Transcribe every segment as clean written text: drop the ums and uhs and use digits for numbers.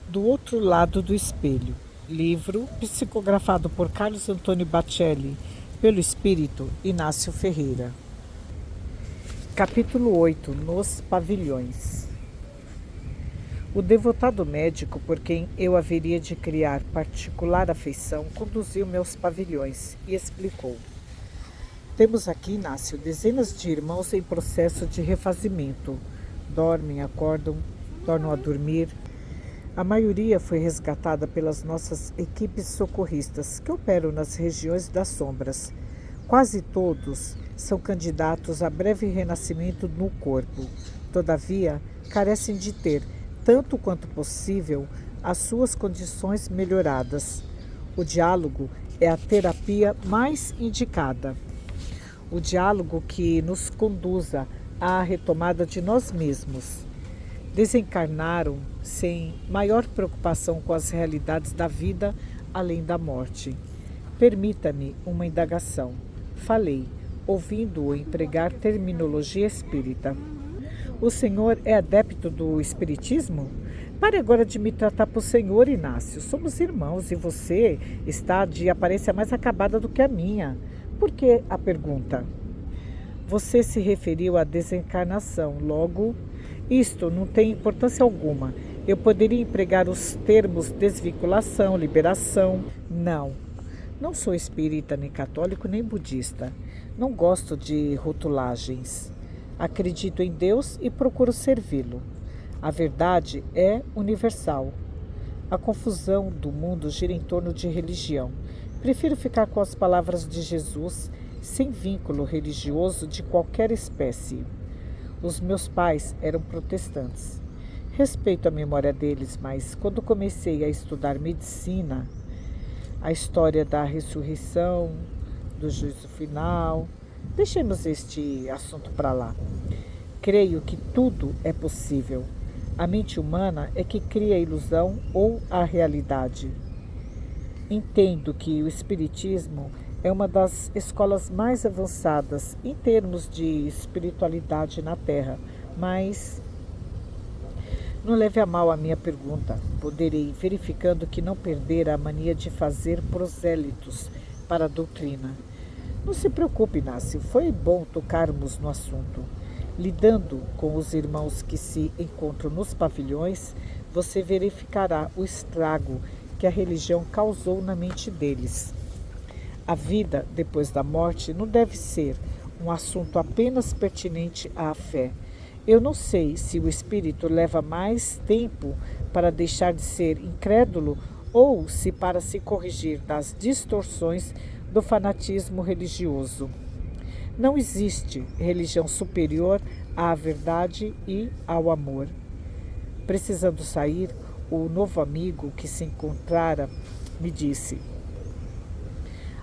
Do outro lado do espelho. Livro psicografado por Carlos Antônio Bacelli, pelo espírito Inácio Ferreira. Capítulo 8. Nos pavilhões. O devotado médico por quem eu haveria de criar particular afeição conduziu-me aos pavilhões e explicou. Temos aqui, Inácio, dezenas de irmãos em processo de refazimento. Dormem, acordam, tornam a dormir. A maioria foi resgatada pelas nossas equipes socorristas, que operam nas regiões das sombras. Quase todos são candidatos a breve renascimento no corpo. Todavia, carecem de ter, tanto quanto possível, as suas condições melhoradas. O diálogo é a terapia mais indicada. O diálogo que nos conduza à retomada de nós mesmos. Desencarnaram sem maior preocupação com as realidades da vida além da morte. Permita-me uma indagação. Falei, ouvindo-o empregar terminologia espírita. O senhor é adepto do espiritismo? Pare agora de me tratar por senhor, Inácio. Somos irmãos e você está de aparência mais acabada do que a minha. Por que a pergunta? Você se referiu à desencarnação, logo, isto não tem importância alguma. Eu poderia empregar os termos desvinculação, liberação. Não sou espírita, nem católico, nem budista. Não gosto de rotulagens. Acredito em Deus e procuro servi-lo. A verdade é universal. A confusão do mundo gira em torno de religião. Prefiro ficar com as palavras de Jesus, sem vínculo religioso de qualquer espécie. Os meus pais eram protestantes. Respeito a memória deles, mas quando comecei a estudar medicina, a história da ressurreição, do juízo final, deixemos este assunto para lá. Creio que tudo é possível. A mente humana é que cria a ilusão ou a realidade. Entendo que o espiritismo é uma das escolas mais avançadas em termos de espiritualidade na Terra, mas não leve a mal a minha pergunta. Poderei, verificando que não perdera a mania de fazer prosélitos para a doutrina. Não se preocupe, Inácio, foi bom tocarmos no assunto. Lidando com os irmãos que se encontram nos pavilhões, você verificará o estrago que a religião causou na mente deles. A vida depois da morte não deve ser um assunto apenas pertinente à fé. Eu não sei se o espírito leva mais tempo para deixar de ser incrédulo ou se para se corrigir das distorções do fanatismo religioso. Não existe religião superior à verdade e ao amor. Precisando sair, o novo amigo que se encontrara me disse: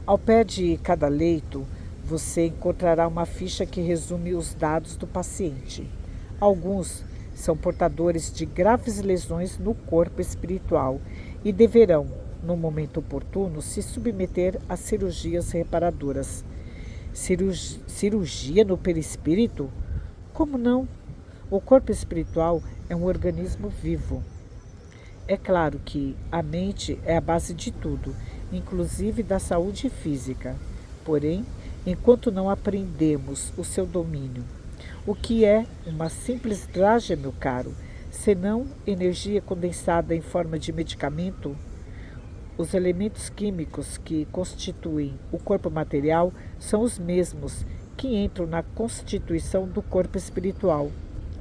ao pé de cada leito, você encontrará uma ficha que resume os dados do paciente. Alguns são portadores de graves lesões no corpo espiritual e deverão, no momento oportuno, se submeter a cirurgias reparadoras. Cirurgia no perispírito? Como não? O corpo espiritual é um organismo vivo. É claro que a mente é a base de tudo, inclusive da saúde física. Porém, enquanto não aprendemos o seu domínio, o que é uma simples draga, meu caro, senão energia condensada em forma de medicamento? Os elementos químicos que constituem o corpo material são os mesmos que entram na constituição do corpo espiritual.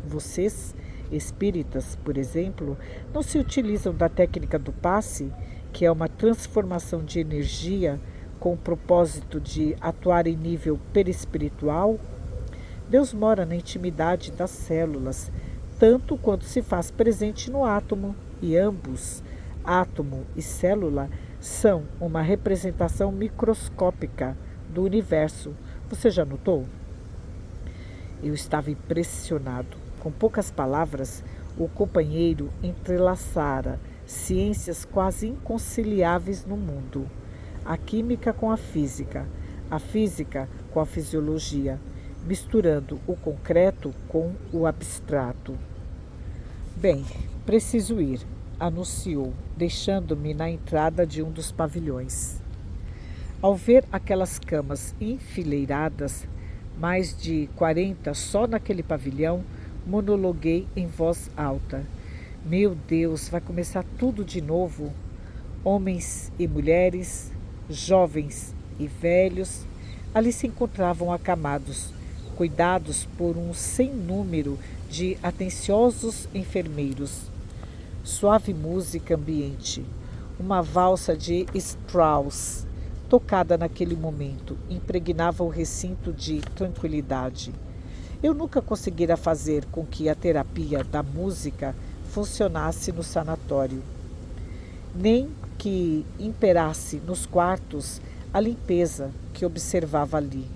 Vocês, espíritas, por exemplo, não se utilizam da técnica do passe, que é uma transformação de energia com o propósito de atuar em nível perispiritual? Deus mora na intimidade das células, tanto quanto se faz presente no átomo, e ambos, átomo e célula, são uma representação microscópica do universo. Você já notou? Eu estava impressionado. Com poucas palavras, o companheiro entrelaçara ciências quase inconciliáveis no mundo. A química com a física com a fisiologia, misturando o concreto com o abstrato. Bem, preciso ir. anunciou, deixando-me na entrada de um dos pavilhões. Ao ver aquelas camas enfileiradas, mais de 40 só naquele pavilhão, monologuei em voz alta. Meu Deus, vai começar tudo de novo? Homens e mulheres, jovens e velhos, ali se encontravam acamados, cuidados por um sem número de atenciosos enfermeiros. Suave música ambiente, uma valsa de Strauss, tocada naquele momento, impregnava o recinto de tranquilidade. Eu nunca conseguira fazer com que a terapia da música funcionasse no sanatório, nem que imperasse nos quartos a limpeza que observava ali.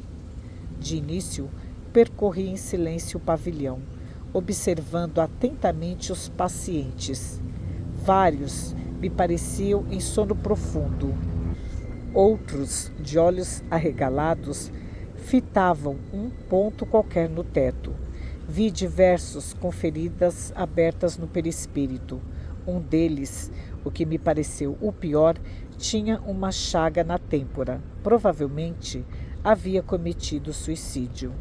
De início, percorri em silêncio o pavilhão, observando atentamente os pacientes. Vários me pareciam em sono profundo. Outros, de olhos arregalados, fitavam um ponto qualquer no teto. Vi diversos com feridas abertas no perispírito. Um deles, o que me pareceu o pior, tinha uma chaga na têmpora. Provavelmente havia cometido suicídio.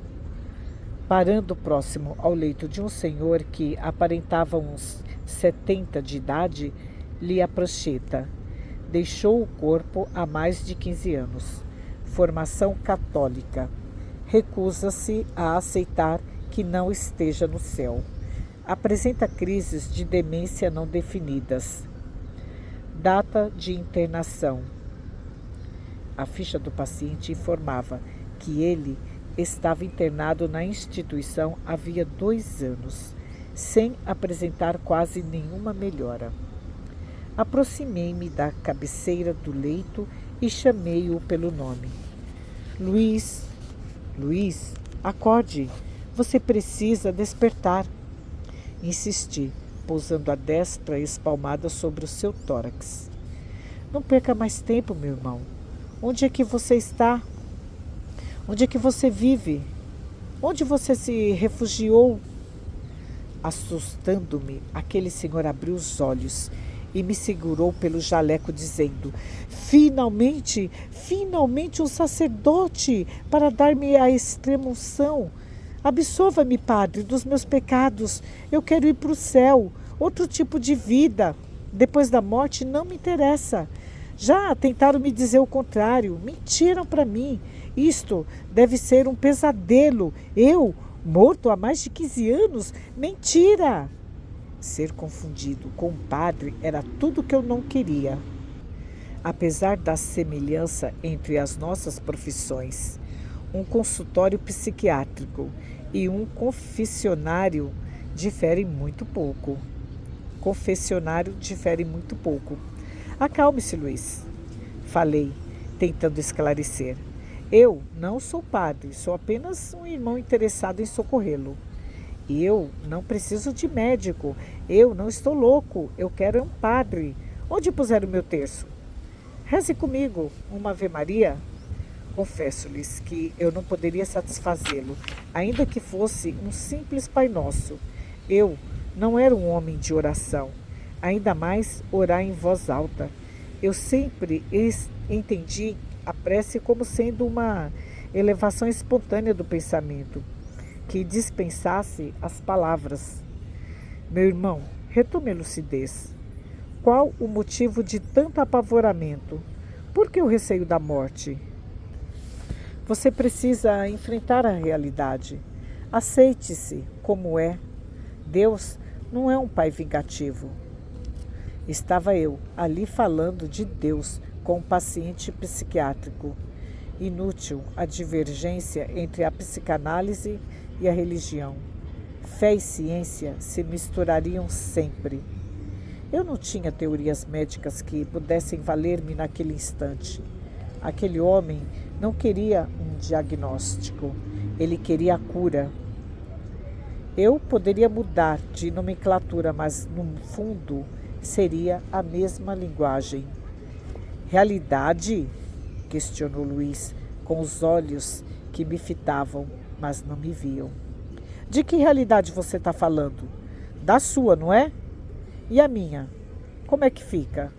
Parando próximo ao leito de um senhor que aparentava uns 70 de idade, li a prancheta. Deixou o corpo há mais de 15 anos. Formação católica. Recusa-se a aceitar que não esteja no céu. Apresenta crises de demência não definidas. Data de internação. A ficha do paciente informava que ele estava internado na instituição havia 2 anos, sem apresentar quase nenhuma melhora. Aproximei-me da cabeceira do leito e chamei-o pelo nome. Luiz, Luiz, acorde, você precisa despertar. Insisti, pousando a destra espalmada sobre o seu tórax. Não perca mais tempo, meu irmão. Onde é que você está? Onde é que você vive? Onde você se refugiou? Assustando-me, aquele senhor abriu os olhos e me segurou pelo jaleco, dizendo: Finalmente, finalmente um sacerdote para dar-me a extrema-unção. Absolva-me, Padre, dos meus pecados. Eu quero ir para o céu, outro tipo de vida. Depois da morte não me interessa. Já tentaram me dizer o contrário. Mentiram para mim. Isto deve ser um pesadelo. Eu, morto há mais de 15 anos? Mentira! Ser confundido com um padre era tudo que eu não queria. Apesar da semelhança entre as nossas profissões, um consultório psiquiátrico e um confessionário diferem muito pouco. Acalme-se, Luiz. Falei, tentando esclarecer. Eu não sou padre, sou apenas um irmão interessado em socorrê-lo. Eu não preciso de médico, eu não estou louco, eu quero um padre. Onde puseram o meu terço? Reze comigo, uma Ave Maria. Confesso-lhes que eu não poderia satisfazê-lo, ainda que fosse um simples Pai Nosso. Eu não era um homem de oração, ainda mais orar em voz alta. Eu sempre entendi a prece como sendo uma elevação espontânea do pensamento, que dispensasse as palavras. Meu irmão, retome a lucidez. Qual o motivo de tanto apavoramento? Por que o receio da morte? Você precisa enfrentar a realidade. Aceite-se como é. Deus não é um pai vingativo. Estava eu ali falando de Deus com um paciente psiquiátrico. Inútil a divergência entre a psicanálise e a religião. Fé e ciência se misturariam sempre. Eu não tinha teorias médicas que pudessem valer-me naquele instante. Aquele homem não queria um diagnóstico, ele queria a cura. Eu poderia mudar de nomenclatura, mas no fundo seria a mesma linguagem. Realidade? Questionou Luiz, com os olhos que me fitavam, mas não me viam. De que realidade você está falando? Da sua, não é? E a minha? Como é que fica?